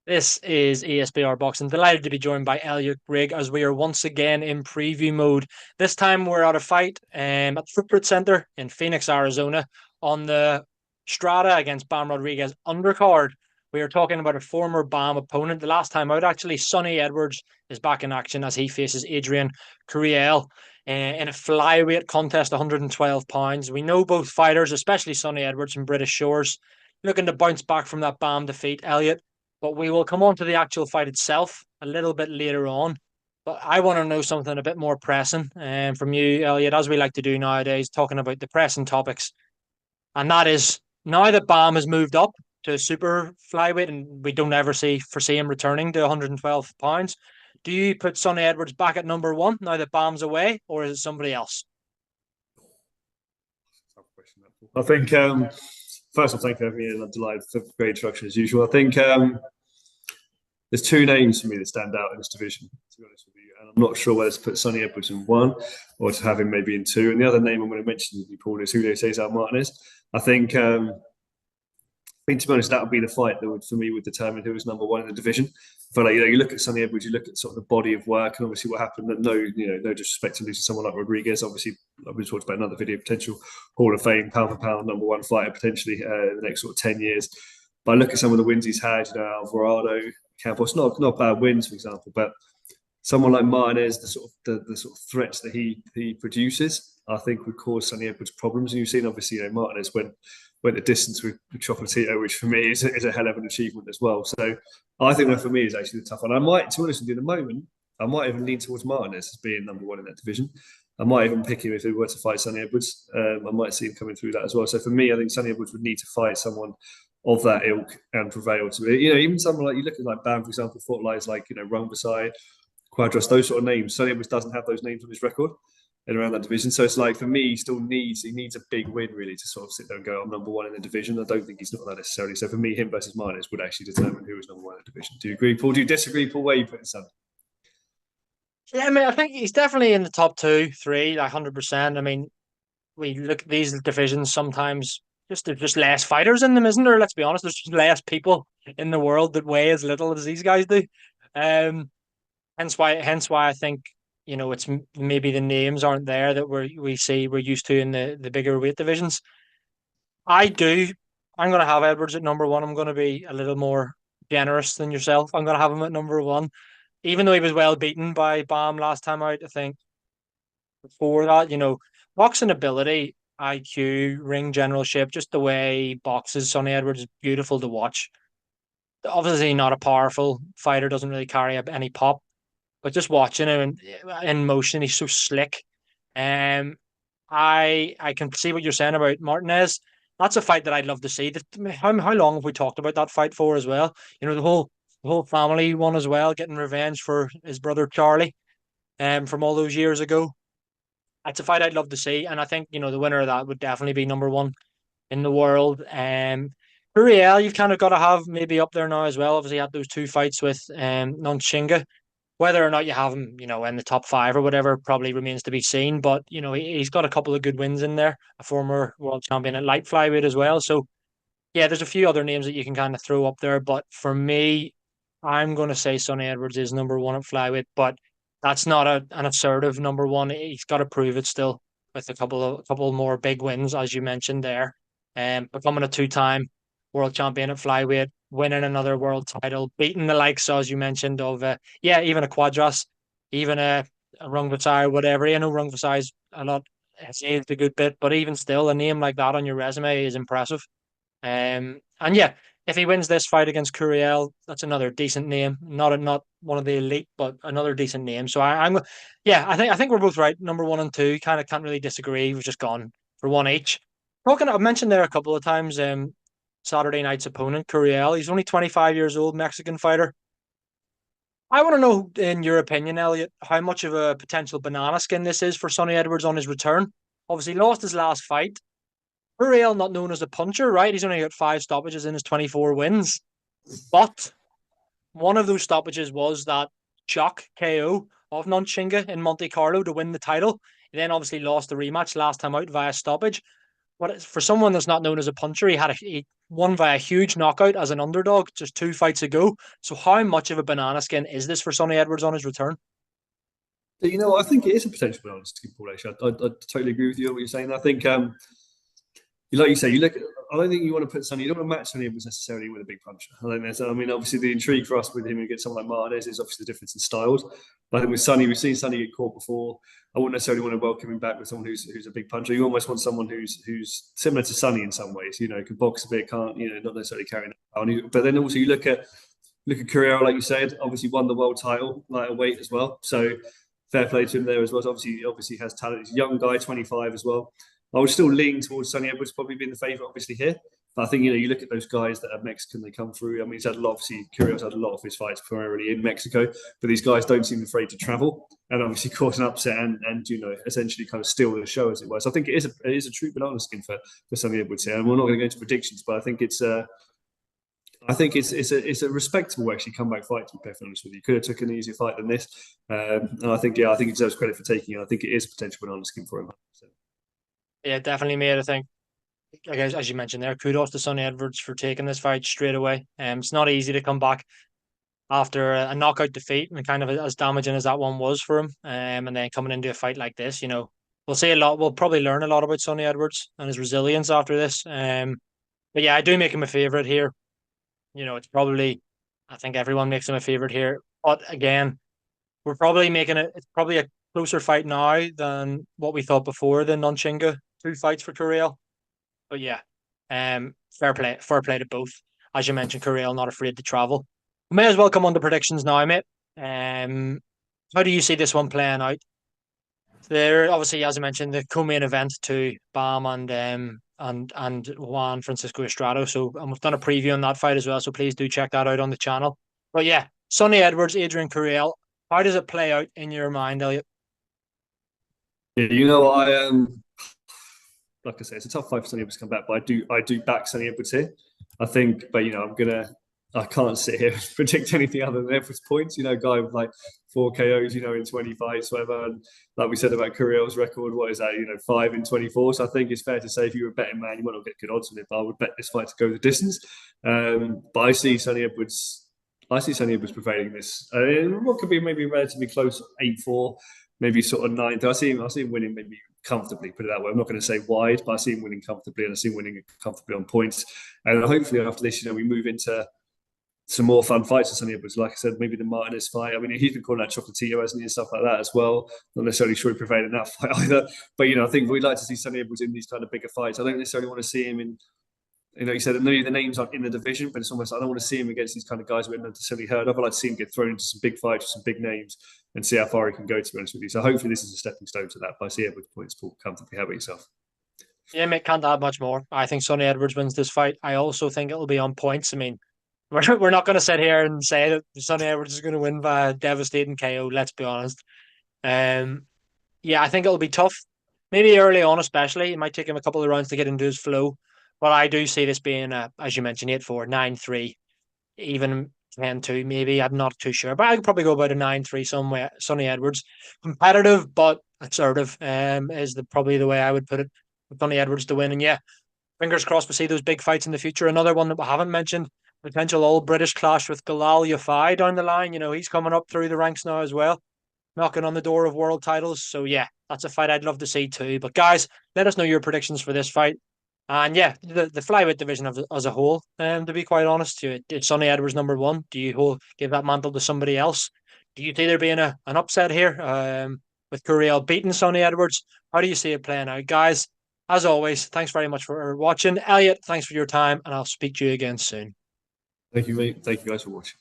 This is ESBR Boxing. Delighted to be joined by Elliot Grigg as we are once again in preview mode. This time we're at a fight at the Footprint Center in Phoenix, Arizona, on the Strata against Bam Rodriguez undercard. We are talking about a former Bam opponent. The last time out, actually, Sonny Edwards is back in action as he faces Adrian Curiel in a flyweight contest, 112 pounds. We know both fighters, especially Sonny Edwards from British shores, looking to bounce back from that Bam defeat. Elliot, but we will come on to the actual fight itself a little bit later on. But I want to know something a bit more pressing from you, Elliot, as we like to do nowadays, talking about the pressing topics. And that is, now that Bam has moved up to super flyweight and we don't ever foresee him returning to 112 pounds, do you put Sonny Edwards back at number one now that Bam's away, or is it somebody else? I think first of all, thank you for having me, and I'm delighted for great introduction as usual. I think there's two names for me that stand out in this division, to be honest with you, and I'm not sure whether to put Sonny Edwards in one or to have him maybe in two. And the other name I'm going to mention, you Paul, is Julio Cesar Martinez. I think to be honest, that would be the fight that would, for me, would determine who was number one in the division. But like, you look at Sonny Edwards, you look at sort of the body of work, and obviously what happened. No disrespect to losing someone like Rodriguez. Obviously, like we talked about another video, potential Hall of Fame, pound for pound, number one fighter potentially in the next sort of 10 years. But I look at some of the wins he's had, Alvarado, Campos, not bad wins, for example, but someone like Martinez, the sort of threats that he produces, I think would cause Sonny Edwards problems. And you've seen obviously, Martinez went the distance with Chocolatito, which for me is a hell of an achievement as well. So I think that for me is actually the tough one. I might, to be honest with you, at the moment, I might even lean towards Martinez as being number one in that division. I might even pick him if he were to fight Sonny Edwards. I might see him coming through that as well. So for me, I think Sonny Edwards would need to fight someone of that ilk and prevail to it. Even someone like, you look at like Bam, for example, fought guys like, Rung Vasai, Quadras, those sort of names. Sonny Edwards doesn't have those names on his record in around that division. So it's like, for me, he needs a big win really to sort of sit there and go, I'm number one in the division. I don't think he's not that necessarily. So for me, him versus Martinez would actually determine who is number one in the division. Do you agree, Paul? Do you disagree, Paul? Where are you putting Son? Yeah, I mean, I think he's definitely in the top two, three, like 100%. I mean, we look at these divisions sometimes. There's just less fighters in them, isn't there? Let's be honest. There's just less people in the world that weigh as little as these guys do. Um, hence why I think it's maybe the names aren't there that we're used to in the bigger weight divisions. I do. I'm going to have Edwards at number one. I'm going to be a little more generous than yourself. I'm going to have him at number one, even though he was well beaten by Bam last time out. I think before that, boxing ability, IQ, ring generalship, just the way he boxes, Sonny Edwards is beautiful to watch. Obviously, not a powerful fighter, doesn't really carry up any pop, but just watching him in motion, he's so slick. Um, I can see what you're saying about Martinez. That's a fight that I'd love to see. How long have we talked about that fight for as well? The whole family one as well, getting revenge for his brother Charlie, from all those years ago. That's a fight I'd love to see, and I think the winner of that would definitely be number one in the world. Curiel, you've kind of got to have maybe up there now as well. Obviously, had those two fights with Nonchinga. Whether or not you have him, in the top five or whatever, probably remains to be seen. But he's got a couple of good wins in there. A former world champion at light flyweight as well. So yeah, there's a few other names that you can kind of throw up there. But for me, I'm going to say Sonny Edwards is number one at flyweight. But that's not an assertive number one. He's got to prove it still with a couple more big wins, as you mentioned there. Becoming a two-time world champion at flyweight, winning another world title, beating the likes, as you mentioned, of even a Quadras, even a Rung Vasai, whatever. I know Rung Vasai is a lot, has aged a good bit, but even still, a name like that on your resume is impressive. And yeah, if he wins this fight against Curiel, that's another decent name. Not one of the elite, but another decent name. So yeah, I think we're both right. Number one and two, kind of can't really disagree. We've just gone for one each. Talking, I've mentioned there a couple of times. Saturday night's opponent, Curiel. He's only 25 years old, Mexican fighter. I want to know, in your opinion, Elliot, how much of a potential banana skin this is for Sonny Edwards on his return. Obviously, lost his last fight. Curiel, not known as a puncher, right? He's only got 5 stoppages in his 24 wins. But one of those stoppages was that shock KO of Nonchinga in Monte Carlo to win the title. He then obviously lost the rematch last time out via stoppage. For someone that's not known as a puncher, he won by a huge knockout as an underdog just 2 fights ago. So how much of a banana skin is this for Sonny Edwards on his return? You know, I think it is a potential balance to Paul. Actually, I totally agree with you on what you're saying. I think like you say, you look. I don't think you want to put Sonny. You don't want to match Sonny Evans necessarily with a big puncher. I think there's. I mean, obviously the intrigue for us with him against someone like Martinez is obviously the difference in styles. But I think with Sonny, we've seen Sonny get caught before. I wouldn't necessarily want to welcome him back with someone who's a big puncher. You almost want someone who's similar to Sonny in some ways. You know, can box a bit, can't not necessarily carry on. But then also you look at Curiel, like you said, obviously won the world title lighter weight as well. So fair play to him there as well. So obviously has talent. He's a young guy, 25 as well. I would still lean towards Sonny Edwards probably being the favourite, obviously here. But I think you look at those guys that are Mexican, they come through. I mean, he's had a lot. Obviously, Curiel's had a lot of his fights primarily in Mexico, but these guys don't seem afraid to travel and obviously cause an upset and essentially kind of steal the show as it were. So I think it is a true banana skin for Sonny Edwards here. And we're not going to go into predictions, but I think it's a respectable actually comeback fight, to be perfectly honest with you. Could have took an easier fight than this, and I think he deserves credit for taking it. I think it is a potential banana skin for him. Yeah, definitely made. I think, like as you mentioned there, kudos to Sonny Edwards for taking this fight straight away. It's not easy to come back after a knockout defeat and kind of as damaging as that one was for him. And then coming into a fight like this, we'll see a lot. We'll probably learn a lot about Sonny Edwards and his resilience after this. But yeah, I do make him a favorite here. It's probably, I think everyone makes him a favorite here. But again, we're probably making it. It's probably a closer fight now than what we thought before the Nonchinga 2 fights for Curiel. But yeah, fair play to both. As you mentioned, Curiel not afraid to travel. We may as well come on to predictions now, mate. How do you see this one playing out? There, obviously, as I mentioned, the co-main event to Bam and Juan Francisco Estrado. So, and we've done a preview on that fight as well. So please do check that out on the channel. But yeah, Sonny Edwards, Adrian Curiel. How does it play out in your mind, Elliot? Yeah, like I say, it's a tough fight for Sonny Edwards to come back, but I do back Sonny Edwards here. I think, but I can't sit here and predict anything other than Edwards points. Guy with like 4 KOs, in 20 fights, whatever. And like we said about Curiel's record, what is that? 5 in 24. So I think it's fair to say if you were a betting man, you might not get good odds on it, but I would bet this fight to go the distance. But I see Sonny Edwards prevailing this. What could be maybe relatively close, 8-4, maybe sort of 9. I see him winning maybe comfortably, put it that way. I'm not going to say wide, but I see him winning comfortably, and I see him winning comfortably on points. And hopefully after this, we move into some more fun fights with Sonny Edwards. Like I said, maybe the Martinez fight. I mean, he's been calling out Chocolatito, hasn't he, and stuff like that as well. Not necessarily sure he prevailed in that fight either. But, I think we'd like to see Sonny Edwards in these kind of bigger fights. I don't necessarily want to see him in, you said the names aren't in the division, but it's almost I don't want to see him against these kind of guys we haven't necessarily heard of. I'd like to see him get thrown into some big fights with some big names and see how far he can go, to be honest with you. So hopefully this is a stepping stone to that. But I see Edwards points Paul comfortably. How about yourself? Yeah, mate, can't add much more. I think Sonny Edwards wins this fight. I also think it'll be on points. I mean, we're not going to sit here and say that Sonny Edwards is going to win by a devastating KO. Let's be honest. Yeah, I think it'll be tough. Maybe early on, especially. It might take him a couple of rounds to get into his flow. But I do see this being, as you mentioned, 8-4, 9-3, even 10-2, maybe. I'm not too sure. But I could probably go about a 9-3 somewhere. Sonny Edwards. Competitive, but assertive is probably the way I would put it. With Sonny Edwards to win. And yeah, fingers crossed we see those big fights in the future. Another one that we haven't mentioned, potential all-British clash with Galal Yafai down the line. He's coming up through the ranks now as well, knocking on the door of world titles. So yeah, that's a fight I'd love to see too. But guys, let us know your predictions for this fight. And yeah, the flyweight division as a whole, to be quite honest, it's Sonny Edwards #1. Do you give that mantle to somebody else? Do you see there being an upset here with Curiel beating Sonny Edwards? How do you see it playing out? Guys, as always, thanks very much for watching. Elliot, thanks for your time, and I'll speak to you again soon. Thank you, mate. Thank you guys for watching.